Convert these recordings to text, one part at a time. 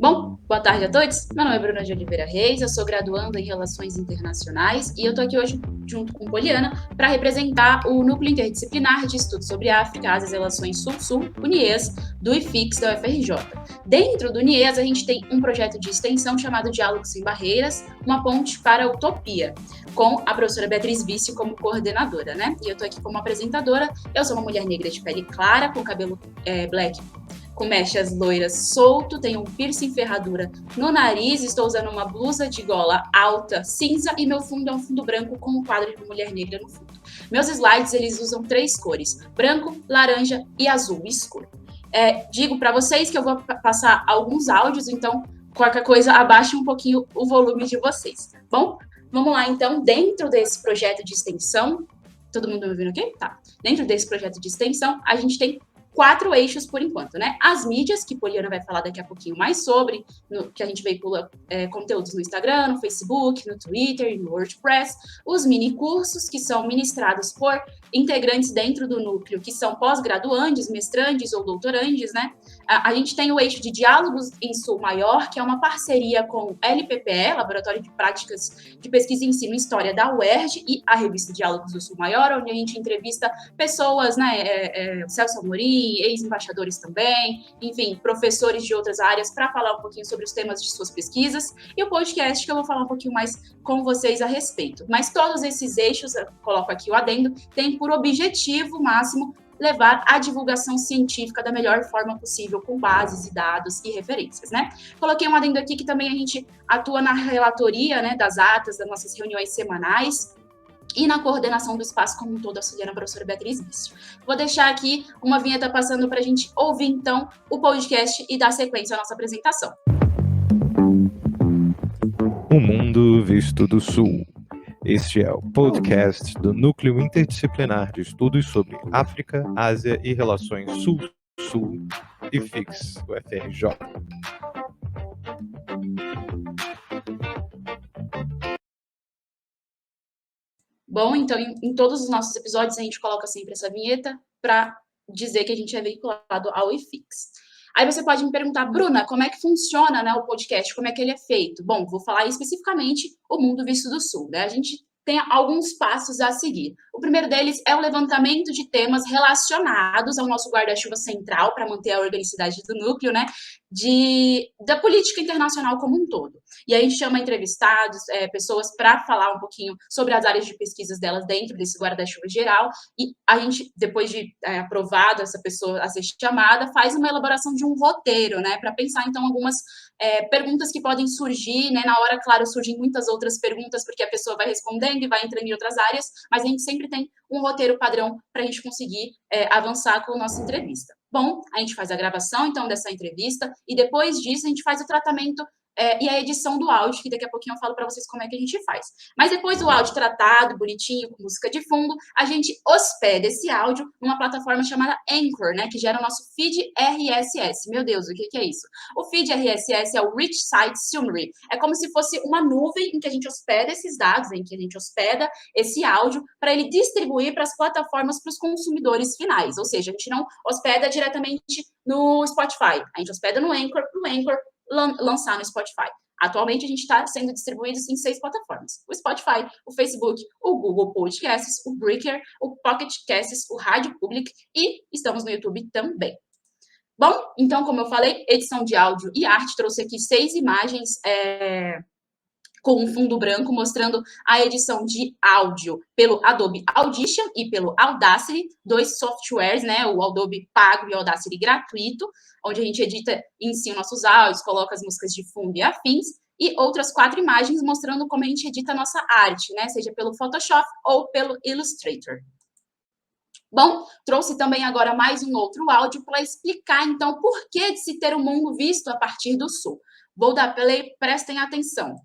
Bom, boa tarde a todos. Meu nome é Bruna de Oliveira Reis, eu sou graduanda em Relações Internacionais e eu estou aqui hoje junto com Poliana para representar o Núcleo Interdisciplinar de Estudos sobre África, Ásia e Relações Sul-Sul, o NIES, do IFIX da UFRJ. Dentro do NIES, a gente tem um projeto de extensão chamado Diálogos Sem Barreiras, uma ponte para a utopia, com a professora Beatriz Vício como coordenadora, né? E eu estou aqui como apresentadora. Eu sou uma mulher negra de pele clara, com cabelo black, com mechas loiras solto, tenho um piercing ferradura no nariz, estou usando uma blusa de gola alta cinza e meu fundo é um fundo branco com um quadro de mulher negra no fundo. Meus slides, eles usam 3 cores, branco, laranja e azul escuro. Digo para vocês que eu vou passar alguns áudios, então qualquer coisa abaixe um pouquinho o volume de vocês. Bom, vamos lá então, dentro desse projeto de extensão, todo mundo me ouvindo aqui? Tá. Dentro desse projeto de extensão, a gente tem 4 eixos por enquanto, né? As mídias, que Poliana vai falar daqui a pouquinho mais sobre, que a gente veicula conteúdos no Instagram, no Facebook, no Twitter e no WordPress. Os mini cursos, que são ministrados por integrantes dentro do núcleo, que são pós-graduandes, mestrandes ou doutorandes, né? A gente tem o eixo de diálogos em Sul Maior, que é uma parceria com o LPPE, Laboratório de Práticas de Pesquisa e Ensino em História da UERJ, e a revista Diálogos do Sul Maior, onde a gente entrevista pessoas, né? Celso Amorim, ex-embaixadores também, enfim, professores de outras áreas para falar um pouquinho sobre os temas de suas pesquisas, e o podcast que eu vou falar um pouquinho mais com vocês a respeito. Mas todos esses eixos, eu coloco aqui o adendo, têm por objetivo máximo levar a divulgação científica da melhor forma possível, com bases e dados e referências, né? Coloquei um adendo aqui que também a gente atua na relatoria, né, das atas das nossas reuniões semanais, e na coordenação do espaço como um todo, auxiliando a professora Beatriz Vício. Vou deixar aqui uma vinheta passando para a gente ouvir, então, o podcast e dar sequência à nossa apresentação. O Mundo Visto do Sul. Este é o podcast do Núcleo Interdisciplinar de Estudos sobre África, Ásia e Relações Sul-Sul, IFIX, UFRJ. Bom, então, em todos os nossos episódios, a gente coloca sempre essa vinheta para dizer que a gente é veiculado ao IFIX. Aí você pode me perguntar, Bruna, como é que funciona, né, o podcast, como é que ele é feito? Bom, vou falar especificamente o Mundo Visto do Sul, né? A gente tem alguns passos a seguir. O primeiro deles é o levantamento de temas relacionados ao nosso guarda-chuva central, para manter a organicidade do núcleo, né, da política internacional como um todo. E aí a gente chama entrevistados, pessoas para falar um pouquinho sobre as áreas de pesquisas delas dentro desse guarda-chuva geral, e a gente, depois de aprovado essa pessoa a ser chamada, faz uma elaboração de um roteiro, né, para pensar, então, algumas perguntas que podem surgir, né, na hora, claro, surgem muitas outras perguntas, porque a pessoa vai respondendo e vai entrando em outras áreas, mas a gente sempre tem um roteiro padrão para a gente conseguir avançar com a nossa entrevista. Bom, a gente faz a gravação, então, dessa entrevista, e depois disso a gente faz o tratamento e a edição do áudio, que daqui a pouquinho eu falo para vocês como é que a gente faz. Mas depois do áudio tratado, bonitinho, com música de fundo, a gente hospeda esse áudio numa plataforma chamada Anchor, né, que gera o nosso feed RSS. Meu Deus, o que é isso? O feed RSS é o Rich Site Summary. É como se fosse uma nuvem em que a gente hospeda esses dados, em que a gente hospeda esse áudio para ele distribuir para as plataformas, para os consumidores finais. Ou seja, a gente não hospeda diretamente no Spotify, a gente hospeda no Anchor, para o Anchor lançar no Spotify. Atualmente, a gente está sendo distribuído em 6 plataformas. O Spotify, o Facebook, o Google Podcasts, o Breaker, o Pocket Casts, o Rádio Public e estamos no YouTube também. Bom, então, como eu falei, edição de áudio e arte, trouxe aqui 6 imagens com um fundo branco, mostrando a edição de áudio pelo Adobe Audition e pelo Audacity, 2 softwares, né, o Adobe pago e o Audacity gratuito, onde a gente edita em si nossos áudios, coloca as músicas de fundo e afins, e outras 4 imagens mostrando como a gente edita a nossa arte, né, seja pelo Photoshop ou pelo Illustrator. Bom, trouxe também agora mais um outro áudio para explicar, então, por que de se ter um mundo visto a partir do Sul. Vou dar play, prestem atenção.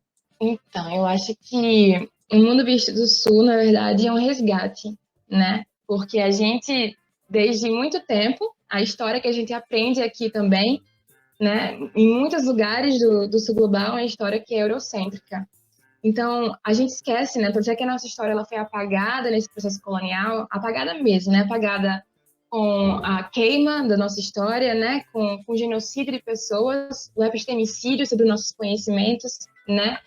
Então, eu acho que o Mundo Visto do Sul, na verdade, é um resgate, né? Porque a gente, desde muito tempo, a história que a gente aprende aqui também, né, em muitos lugares do Sul Global, é uma história que é eurocêntrica. Então, a gente esquece, né? Por que a nossa história ela foi apagada nesse processo colonial, apagada mesmo, né? Apagada com a queima da nossa história, né, com o genocídio de pessoas, o epistemicídio sobre nossos conhecimentos, né,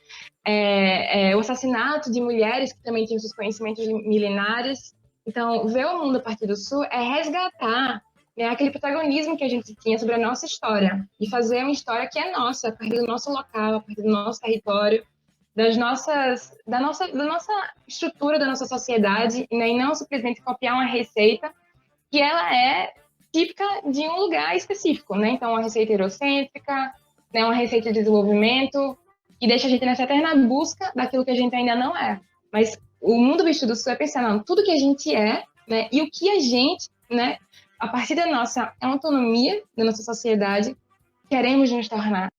o assassinato de mulheres que também tinham seus conhecimentos milenares. Então, ver o mundo a partir do Sul é resgatar, né, aquele protagonismo que a gente tinha sobre a nossa história e fazer uma história que é nossa, a partir do nosso local, a partir do nosso território, da nossa estrutura, da nossa sociedade, né, e não simplesmente copiar uma receita que ela é típica de um lugar específico, né? Então, uma receita eurocêntrica, né, uma receita de desenvolvimento, que deixa a gente nessa eterna busca daquilo que a gente ainda não é. Mas o mundo visto do Sul é pensar, não, tudo que a gente é, né, e o que a gente, né, a partir da nossa autonomia, da nossa sociedade, queremos nos tornar.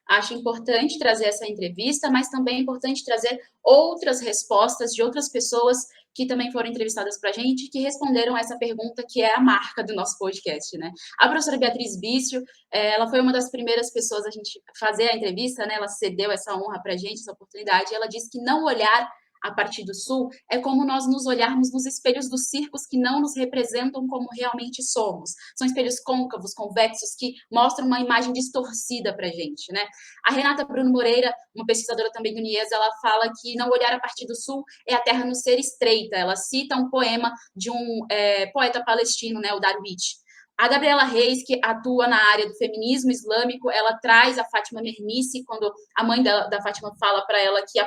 Acho importante trazer essa entrevista, mas também é importante trazer outras respostas de outras pessoas que também foram entrevistadas para a gente, que responderam essa pergunta que é a marca do nosso podcast, né? A professora Beatriz Bício, ela foi uma das primeiras pessoas a gente fazer a entrevista, né? Ela cedeu essa honra para a gente, essa oportunidade, e ela disse que não olhar a partir do Sul é como nós nos olharmos nos espelhos dos circos que não nos representam como realmente somos. São espelhos côncavos, convexos, que mostram uma imagem distorcida para a gente, né? A Renata Bruno Moreira, uma pesquisadora também do NIES, ela fala que não olhar a partir do Sul é a terra no ser estreita. Ela cita um poema de um poeta palestino, né, o Darwich. A Gabriela Reis, que atua na área do feminismo islâmico, ela traz a Fátima Mernissi, quando a mãe da Fátima fala para ela que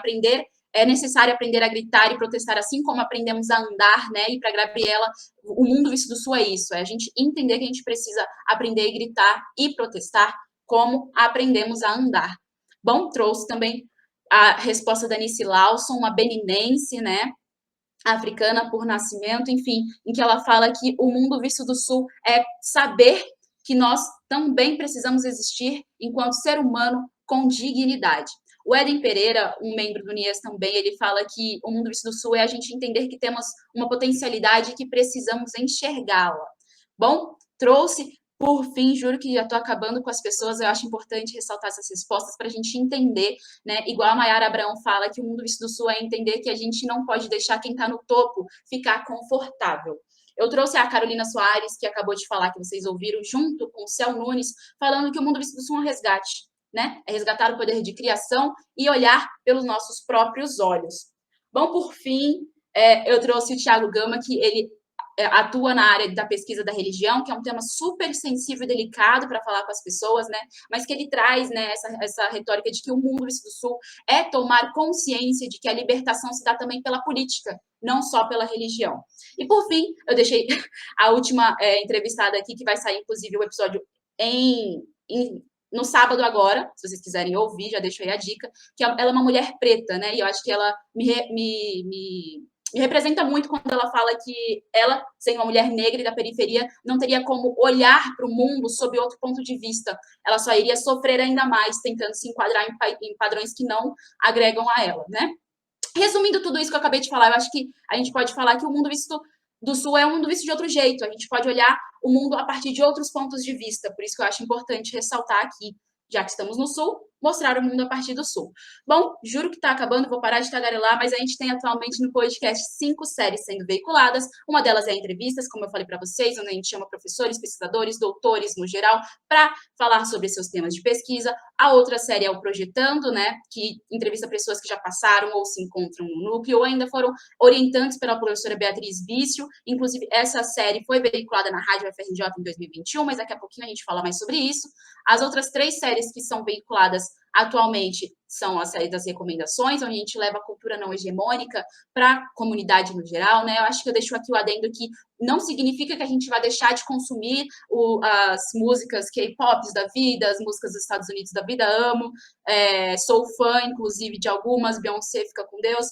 é necessário aprender a gritar e protestar assim como aprendemos a andar, né? E para Gabriela, o mundo visto do Sul é isso, é a gente entender que a gente precisa aprender a gritar e protestar como aprendemos a andar. Bom, trouxe também a resposta da Nice Lawson, uma beninense, né? Africana por nascimento, enfim, em que ela fala que o mundo visto do Sul é saber que nós também precisamos existir enquanto ser humano com dignidade. O Eden Pereira, um membro do NIES também, ele fala que o mundo visto do Sul é a gente entender que temos uma potencialidade e que precisamos enxergá-la. Bom, trouxe, por fim, juro que já estou acabando com as pessoas, eu acho importante ressaltar essas respostas para a gente entender, né? Igual a Mayara Abraão fala que o mundo visto do Sul é entender que a gente não pode deixar quem está no topo ficar confortável. Eu trouxe a Carolina Soares, que acabou de falar, que vocês ouviram, junto com o Céu Nunes, falando que o mundo visto do Sul é um resgate, né? É resgatar o poder de criação e olhar pelos nossos próprios olhos. Bom, por fim, eu trouxe o Thiago Gama, que ele atua na área da pesquisa da religião, que é um tema super sensível e delicado para falar com as pessoas, né? Mas que ele traz, né, essa retórica de que o mundo visto do Sul é tomar consciência de que a libertação se dá também pela política, não só pela religião. E, por fim, eu deixei a última entrevistada aqui, que vai sair, inclusive, o episódio no sábado agora, se vocês quiserem ouvir, já deixo aí a dica, que ela é uma mulher preta, né? E eu acho que ela me representa muito quando ela fala que ela, sendo uma mulher negra e da periferia, não teria como olhar para o mundo sob outro ponto de vista. Ela só iria sofrer ainda mais, tentando se enquadrar em padrões que não agregam a ela, né? Resumindo tudo isso que eu acabei de falar, eu acho que a gente pode falar que o mundo visto do Sul é um mundo visto de outro jeito. A gente pode olhar o mundo a partir de outros pontos de vista. Por isso que eu acho importante ressaltar aqui, já que estamos no Sul, mostrar o mundo a partir do Sul. Bom, juro que está acabando, vou parar de tagarelar, mas a gente tem atualmente no podcast 5 séries sendo veiculadas. Uma delas é entrevistas, como eu falei para vocês, onde a gente chama professores, pesquisadores, doutores no geral, para falar sobre seus temas de pesquisa. A outra série é o Projetando, né, que entrevista pessoas que já passaram ou se encontram no núcleo, ou ainda foram orientantes pela professora Beatriz Bício. Inclusive, essa série foi veiculada na Rádio UFRJ em 2021, mas daqui a pouquinho a gente fala mais sobre isso. As outras 3 séries que são veiculadas atualmente são a série das recomendações, onde a gente leva a cultura não hegemônica para a comunidade no geral, né? Eu acho que eu deixo aqui o adendo que não significa que a gente vai deixar de consumir as músicas K-pops da vida, as músicas dos Estados Unidos da vida, amo, sou fã, inclusive, de algumas, Beyoncé, Fica com Deus,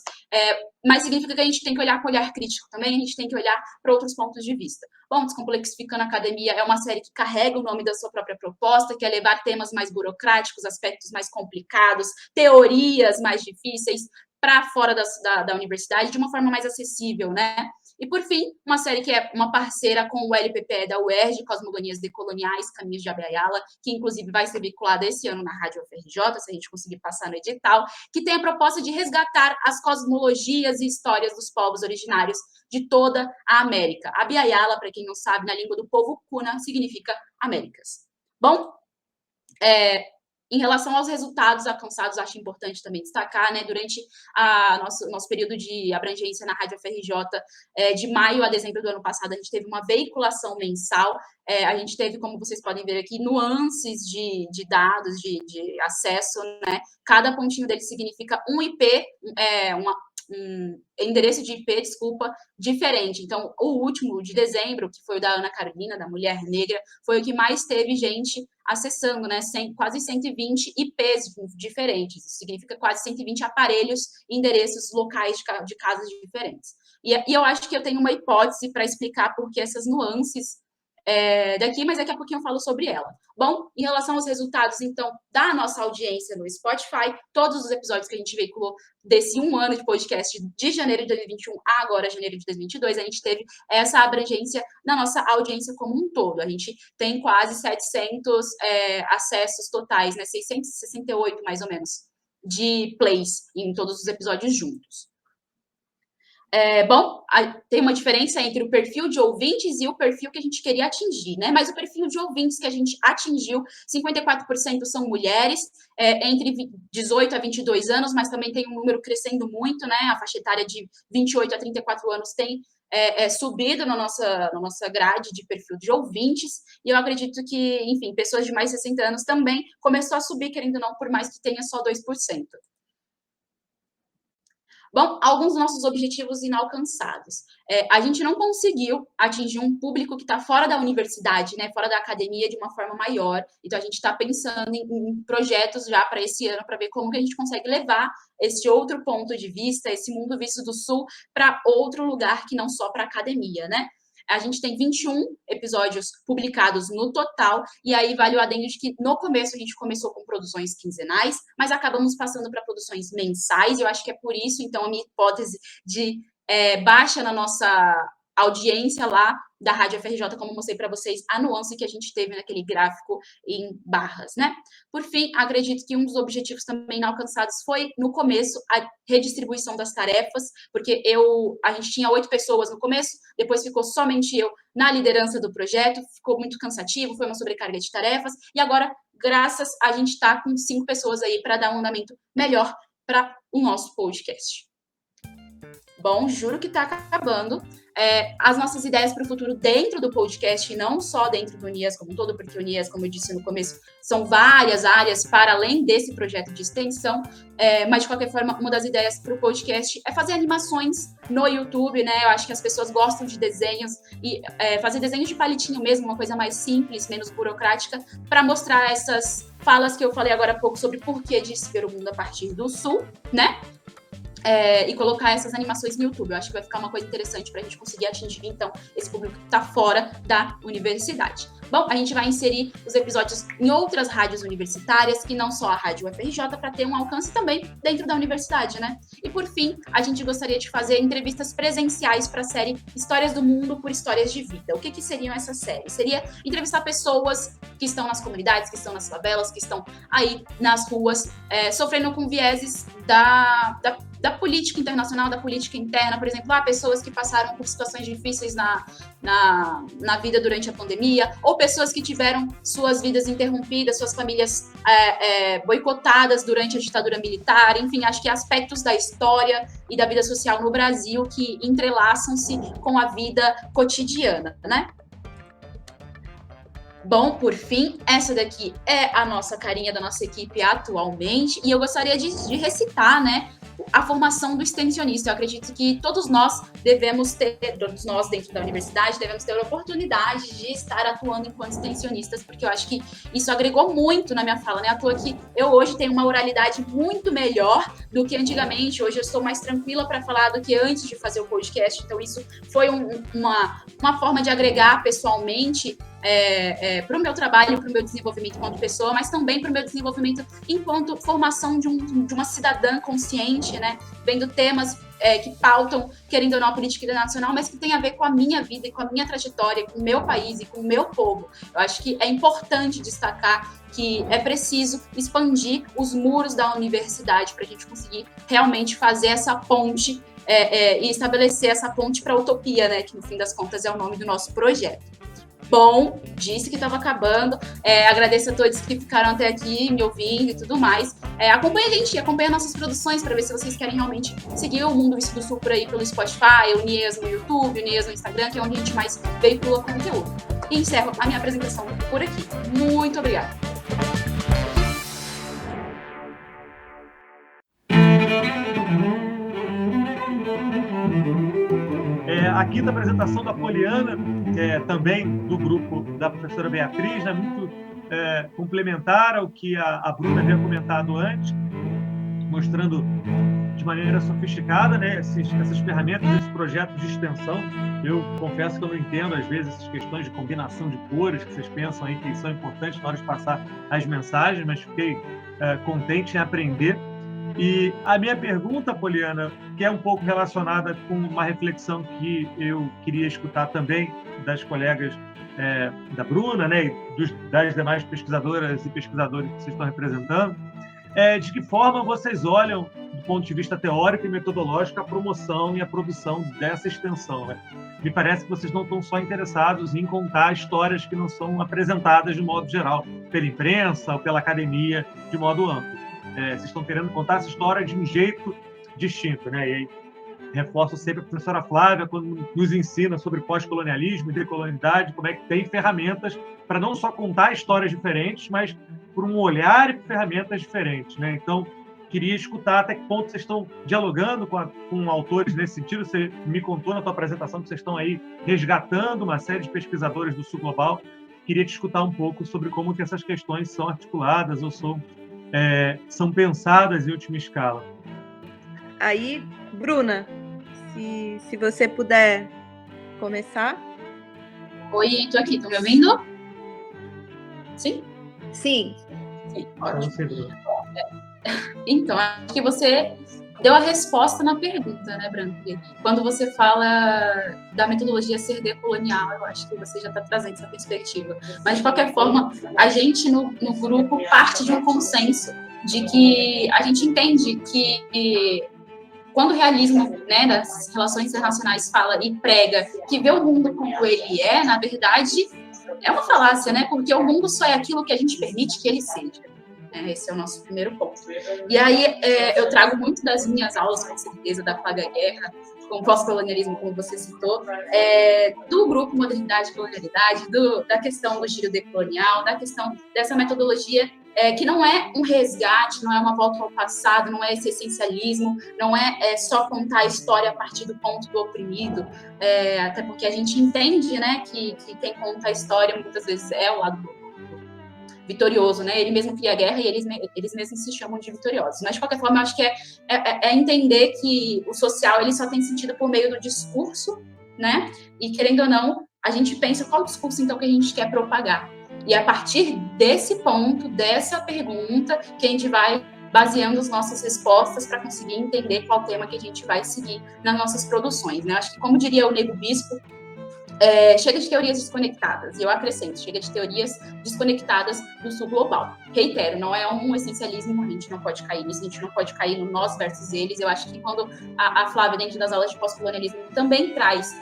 mas significa que a gente tem que olhar com olhar crítico também, a gente tem que olhar para outros pontos de vista. Bom, Descomplexificando a Academia é uma série que carrega o nome da sua própria proposta, que é levar temas mais burocráticos, aspectos mais complicados, teorias mais difíceis para fora da universidade, de uma forma mais acessível, né? E, por fim, uma série que é uma parceira com o LPPE da UERJ, Cosmogonias Decoloniais, Caminhos de Abya-Yala, que inclusive vai ser vinculada esse ano na Rádio UFRJ, se a gente conseguir passar no edital, que tem a proposta de resgatar as cosmologias e histórias dos povos originários de toda a América. Abya-Yala, para quem não sabe, na língua do povo Kuna, significa Américas. Bom, em relação aos resultados alcançados, acho importante também destacar, né, durante nosso período de abrangência na Rádio UFRJ, de maio a dezembro do ano passado, a gente teve uma veiculação mensal, a gente teve, como vocês podem ver aqui, nuances de dados, de acesso, né, cada pontinho dele significa um IP, um endereço de IP, diferente. Então, o último de dezembro, que foi o da Ana Carolina, da Mulher Negra, foi o que mais teve gente acessando, né? Quase 120 IPs diferentes. Isso significa quase 120 aparelhos e endereços locais de casas diferentes. E eu acho que eu tenho uma hipótese para explicar por que essas nuances daqui, mas daqui a pouquinho eu falo sobre ela. Bom, em relação aos resultados, então, da nossa audiência no Spotify, todos os episódios que a gente veiculou desse 1 ano de podcast, de janeiro de 2021 a agora janeiro de 2022, a gente teve essa abrangência na nossa audiência como um todo. A gente tem quase 700 acessos totais, né, 668 mais ou menos, de plays em todos os episódios juntos. Bom, tem uma diferença entre o perfil de ouvintes e o perfil que a gente queria atingir, né? Mas o perfil de ouvintes que a gente atingiu, 54% são mulheres, entre 18 a 22 anos, mas também tem um número crescendo muito, né? A faixa etária de 28 a 34 anos tem subido na nossa grade de perfil de ouvintes, e eu acredito que, enfim, pessoas de mais de 60 anos também começou a subir, querendo ou não, por mais que tenha só 2%. Bom, alguns dos nossos objetivos inalcançados. A gente não conseguiu atingir um público que está fora da universidade, né, fora da academia, de uma forma maior. Então, a gente está pensando em projetos já para esse ano, para ver como que a gente consegue levar esse outro ponto de vista, esse mundo visto do Sul, para outro lugar que não só para a academia, né? A gente tem 21 episódios publicados no total, e aí vale o adendo de que no começo a gente começou com produções quinzenais, mas acabamos passando para produções mensais, e eu acho que é por isso, então, a minha hipótese de baixa na nossa audiência lá da Rádio FRJ, como mostrei para vocês, a nuance que a gente teve naquele gráfico em barras, né? Por fim, acredito que um dos objetivos também não alcançados foi, no começo, a redistribuição das tarefas, porque a gente tinha 8 pessoas no começo, depois ficou somente eu na liderança do projeto, ficou muito cansativo, foi uma sobrecarga de tarefas, e agora, graças a gente estar com 5 pessoas aí para dar um andamento melhor para o nosso podcast. Bom, juro que está acabando. As nossas ideias para o futuro dentro do podcast, e não só dentro do UNIAS como um todo, porque o UNIAS, como eu disse no começo, são várias áreas para além desse projeto de extensão, mas de qualquer forma, uma das ideias para o podcast é fazer animações no YouTube, né? Eu acho que as pessoas gostam de desenhos, e fazer desenhos de palitinho mesmo, uma coisa mais simples, menos burocrática, para mostrar essas falas que eu falei agora há pouco sobre por que de se ver o mundo a partir do Sul, né? E colocar essas animações no YouTube. Eu acho que vai ficar uma coisa interessante para a gente conseguir atingir, então, esse público que está fora da universidade. Bom, a gente vai inserir os episódios em outras rádios universitárias, que não só a Rádio UFRJ, para ter um alcance também dentro da universidade, né? E, por fim, a gente gostaria de fazer entrevistas presenciais para a série Histórias do Mundo por Histórias de Vida. O que seriam essas séries? Seria entrevistar pessoas que estão nas comunidades, que estão nas favelas, que estão aí nas ruas, sofrendo com vieses da política internacional, da política interna, por exemplo, pessoas que passaram por situações difíceis na vida durante a pandemia, ou pessoas que tiveram suas vidas interrompidas, suas famílias boicotadas durante a ditadura militar, enfim, acho que aspectos da história e da vida social no Brasil que entrelaçam-se com a vida cotidiana, né? Bom, por fim, essa daqui é a nossa carinha da nossa equipe atualmente, e eu gostaria de recitar, né, a formação do extensionista. Eu acredito que todos nós dentro da universidade, devemos ter a oportunidade de estar atuando enquanto extensionistas, porque eu acho que isso agregou muito na minha fala, né? À toa que eu hoje tenho uma oralidade muito melhor do que antigamente. Hoje eu estou mais tranquila para falar do que antes de fazer o podcast, então isso foi uma forma de agregar pessoalmente para o meu trabalho, para o meu desenvolvimento enquanto pessoa, mas também para o meu desenvolvimento enquanto formação de uma cidadã consciente, né? Vendo temas que pautam, querendo ou não, a política internacional, mas que tem a ver com a minha vida e com a minha trajetória, com o meu país e com o meu povo. Eu acho que é importante destacar que é preciso expandir os muros da universidade para a gente conseguir realmente fazer essa ponte e estabelecer essa ponte para a utopia, né? Que no fim das contas é o nome do nosso projeto. Bom, disse que estava acabando. Agradeço a todos que ficaram até aqui me ouvindo e tudo mais. Acompanhe a gente, acompanhe nossas produções para ver se vocês querem realmente seguir o Mundo Visto do Sul por aí pelo Spotify, o Nias no YouTube, o Nias no Instagram, que é onde a gente mais veicula conteúdo. E encerro a minha apresentação por aqui. Muito obrigada. A quinta apresentação da Poliana, também do grupo da professora Beatriz, né, muito complementar ao que a Bruna havia comentado antes, mostrando de maneira sofisticada, né, essas ferramentas, esses projetos de extensão. Eu confesso que eu não entendo, às vezes, essas questões de combinação de cores que vocês pensam aí que são importantes na hora de passar as mensagens, mas fiquei contente em aprender. E a minha pergunta, Poliana, que é um pouco relacionada com uma reflexão que eu queria escutar também das colegas da Bruna, né, e das demais pesquisadoras e pesquisadores que vocês estão representando, de que forma vocês olham, do ponto de vista teórico e metodológico, a promoção e a produção dessa extensão, né? Me parece que vocês não estão só interessados em contar histórias que não são apresentadas de modo geral pela imprensa ou pela academia de modo amplo. Vocês estão querendo contar essa história de um jeito distinto, né? E aí reforço sempre a professora Flávia quando nos ensina sobre pós-colonialismo e decolonialidade, como é que tem ferramentas para não só contar histórias diferentes, mas por um olhar e ferramentas diferentes, né? Então, queria escutar até que ponto vocês estão dialogando com autores nesse sentido. Você me contou na tua apresentação que vocês estão aí resgatando uma série de pesquisadores do Sul Global. Queria te escutar um pouco sobre como que essas questões são articuladas ou são pensadas em última escala. Aí, Bruna, se você puder começar. Oi, estou aqui, estão me ouvindo? Sim? Sim. Sim, ótimo. Então, acho que você deu a resposta na pergunta, né, Branco? Quando você fala da metodologia ser decolonial, eu acho que você já está trazendo essa perspectiva. Mas, de qualquer forma, a gente no grupo parte de um consenso de que a gente entende que quando o realismo, né, das relações internacionais fala e prega que vê o mundo como ele é, na verdade, é uma falácia, né? Porque o mundo só é aquilo que a gente permite que ele seja. Esse é o nosso primeiro ponto. E aí eu trago muito das minhas aulas, com certeza, da Plaga Guerra, com o pós-colonialismo, como você citou, do grupo Modernidade e Colonialidade, da questão do giro decolonial, da questão dessa metodologia que não é um resgate, não é uma volta ao passado, não é esse essencialismo, não é só contar a história a partir do ponto do oprimido, até porque a gente entende, né, que quem conta a história muitas vezes é o lado vitorioso, né? Ele mesmo cria a guerra e eles mesmos se chamam de vitoriosos. Mas, de qualquer forma, eu acho que é entender que o social ele só tem sentido por meio do discurso, né? E, querendo ou não, a gente pensa qual discurso, então, que a gente quer propagar. E a partir desse ponto, dessa pergunta, que a gente vai baseando as nossas respostas para conseguir entender qual tema que a gente vai seguir nas nossas produções, né? Acho que, como diria o Nego Bispo, chega de teorias desconectadas, e eu acrescento, chega de teorias desconectadas do sul global. Reitero, não é um essencialismo, a gente não pode cair nisso, a gente não pode cair no nós versus eles. Eu acho que quando a Flávia, dentro das aulas de pós-colonialismo, também traz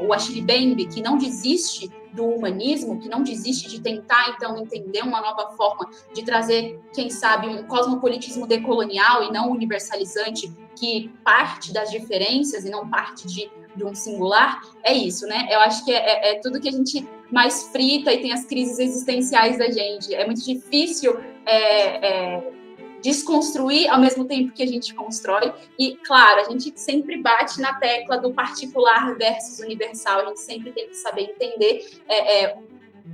o Achille Mbembe, que não desiste do humanismo, que não desiste de tentar, então, entender uma nova forma de trazer, quem sabe, um cosmopolitismo decolonial e não universalizante, que parte das diferenças e não parte de um singular, é isso, né? Eu acho que é tudo que a gente mais frita e tem as crises existenciais da gente. É muito difícil desconstruir ao mesmo tempo que a gente constrói. E, claro, a gente sempre bate na tecla do particular versus universal. A gente sempre tem que saber entender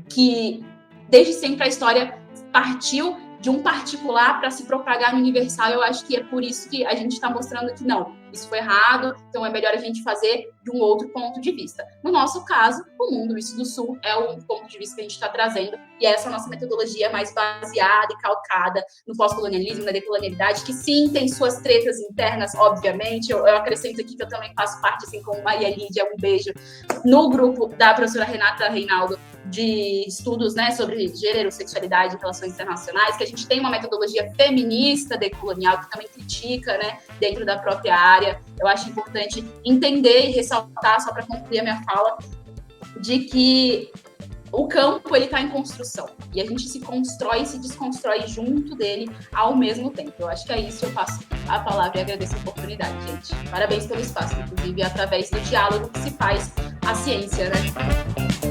que, desde sempre, a história partiu de um particular para se propagar no universal. Eu acho que é por isso que a gente está mostrando que não, isso foi errado, então é melhor a gente fazer de um outro ponto de vista. No nosso caso, o Mundo Visto do Sul é o ponto de vista que a gente está trazendo, e essa nossa metodologia mais baseada e calcada no pós-colonialismo, na decolonialidade, que sim, tem suas tretas internas, obviamente. Eu acrescento aqui que eu também faço parte, assim como Maria Lídia, um beijo, no grupo da professora Renata Reinaldo, de estudos, né, sobre gênero, sexualidade e relações internacionais, que a gente tem uma metodologia feminista decolonial que também critica, né, dentro da própria área. Eu acho importante entender e ressaltar, só para concluir a minha fala, de que o campo ele está em construção e a gente se constrói e se desconstrói junto dele ao mesmo tempo. Eu acho que é isso. Eu passo a palavra e agradeço a oportunidade, gente. Parabéns pelo espaço, inclusive através do diálogo que se faz a ciência, né?